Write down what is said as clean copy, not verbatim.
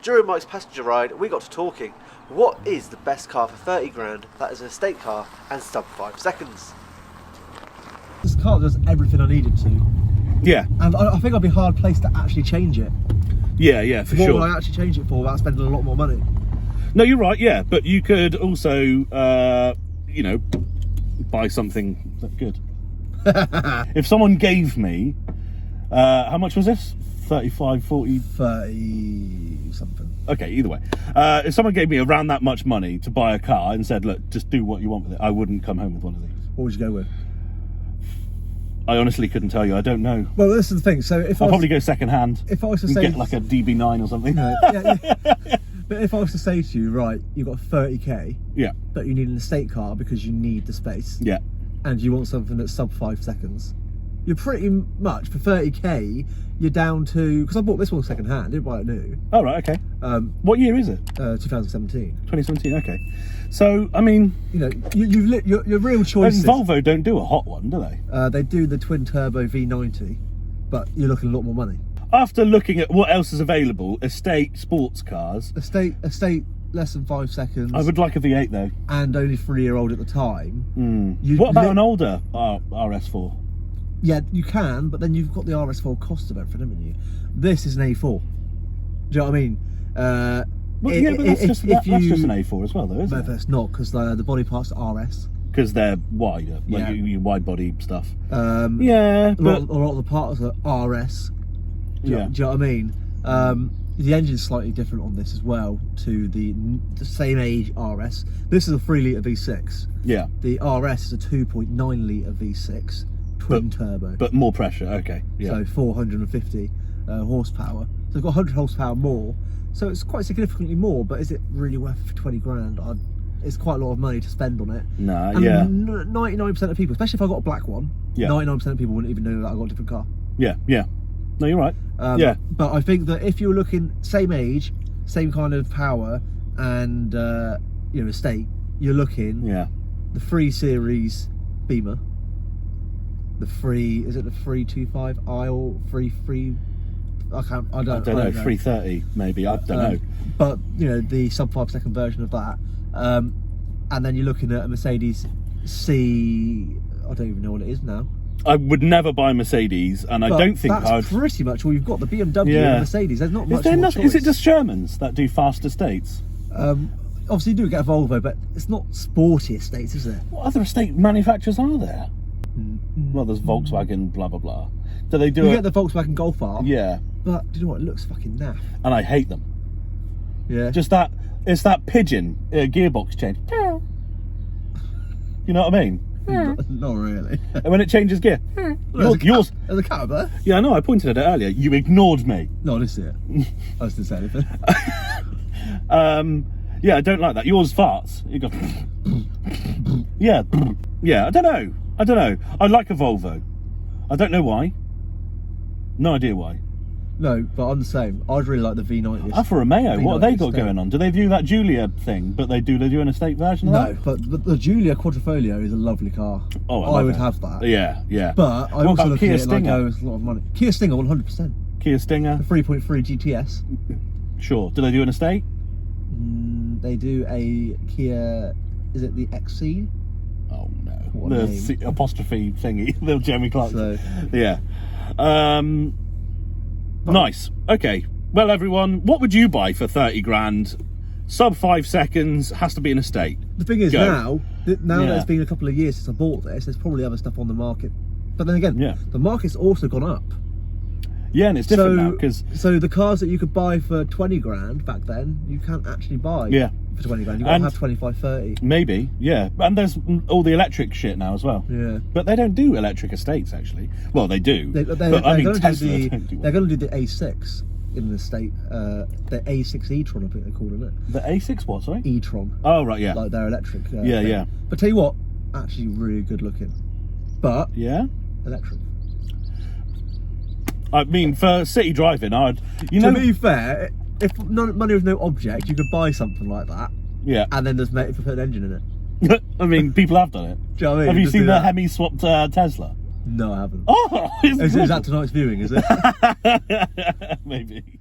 During Mike's passenger ride, we got to talking. What is the best car for 30 grand that is an estate car and sub 5 seconds? This car does everything I needed to. Yeah. And I think I'd be hard placed to actually change it. Yeah, for sure. What would I actually change it for without spending a lot more money? No, you're right, yeah. But you could also, you know, buy something that's good. If someone gave me, how much was this? 35, 40? 30 something. Okay, either way. If someone gave me around that much money to buy a car and said, look, just do what you want with it, I wouldn't come home with one of these. What would you go with? I honestly couldn't tell you. I don't know. Well, this is the thing. So if I'll probably go second hand. If I was to and say, get like a DB9 or something. Yeah. But if I was to say to you, right, you've got 30k, Yeah. but you need an estate car because you need the space, Yeah. and you want something that's sub 5 seconds, you're pretty much, for 30k, you're down to, because I bought this one second hand, didn't buy it new. Oh, right, okay. What year is it? 2017. 2017, okay. So, I mean... You know, your real choices... And Volvo don't do a hot one, do they? They do the twin turbo V90, but you're looking a lot more money. After looking at what else is available, estate sports cars... Estate less than 5 seconds. I would like a V8 though. And only 3-year-old at the time. What about an older RS4? Yeah, you can, but then you've got the RS4 cost of everything, haven't you? This is an A4. Do you know what I mean? Well, yeah, but that's just an A4 as well, though, isn't it? No, it's not, because the body parts are RS. Because they're wider, like Yeah. your wide body stuff. Yeah, a lot of the parts are RS. Do you know what I mean? The engine's slightly different on this as well to the same age RS. This is a 3-litre V6. Yeah. The RS is a 2.9-litre V6 twin turbo. But more pressure, okay. Yeah. So 450 horsepower. So it's got 100 horsepower more. So it's quite significantly more, but is it really worth 20 grand? It's quite a lot of money to spend on it. Nah, and yeah. 99% of people, especially if I got a black one, 99% of people wouldn't even know that I got a different car. Yeah. No, you're right. Yeah. But I think that if you're looking same age, same kind of power, and estate, you're looking the 3 Series Beamer, the 325i or 3 I don't know, 330 maybe, I don't know. But the sub 5 second version of that, and then you're looking at a Mercedes C, I don't even know what it is now. I would never buy a Mercedes, and I don't think that's pretty much all you've got. The BMW and the Mercedes. There's not much more choice. Is it just Shermans that do fast estates? Obviously, you do get a Volvo, but it's not sporty estates, is there? What other estate manufacturers are there? Well, there's Volkswagen, blah blah blah. Do they do? You get the Volkswagen Golf R. Yeah. But do you know what? It looks fucking naff. And I hate them. Yeah. Just that. It's that pigeon gearbox change. You know what I mean? Not really. And when it changes gear, yours. There's a cat up there. Yeah, I know. I pointed at it earlier. You ignored me. No, I didn't see it. I just didn't say anything. Yeah, I don't like that. Yours farts. You go. Yeah. I don't know. I like a Volvo. I don't know why. No idea why. No, but I'm the same. I'd really like the V90. Alfa Romeo, what have they got going on? Do they do that Giulia thing, but they do an estate version of that? No, but the Giulia Quadrifoglio is a lovely car. Oh, I would have that. Yeah. But I also look at it like, oh, it's a lot of money. Kia Stinger, 100%. Kia Stinger? The 3.3 GTS. Sure. Do they do an estate? They do a Kia, is it the XC? Oh no. What a the name. Apostrophe thingy, the Jeremy Clarkson. So, yeah. Nice. Okay. Well, everyone, what would you buy for 30 grand? Sub 5 seconds, has to be an estate. The thing is, now that it's been a couple of years since I bought this, there's probably other stuff on the market. But then again, the market's also gone up. Yeah, and it's different now because the cars that you could buy for 20 grand back then, you can't actually buy for 20 grand. You've got to have 25, 30. Maybe, yeah. And there's all the electric shit now as well. Yeah. But they don't do electric estates, actually. Well, they do. But I mean, Tesla they're going to do the A6 in the state. The A6 e-tron, I think they're calling it. The A6 what, sorry? E-tron. Oh, right, yeah. Like their electric. Yeah. But tell you what, actually really good looking. But electric. I mean, for city driving, To be fair, if money was no object, you could buy something like that. Yeah. And then just put an engine in it. I mean, people have done it. Do you know what I mean? Have you seen the Hemi swapped Tesla? No, I haven't. Oh, is that tonight's viewing, is it? Maybe.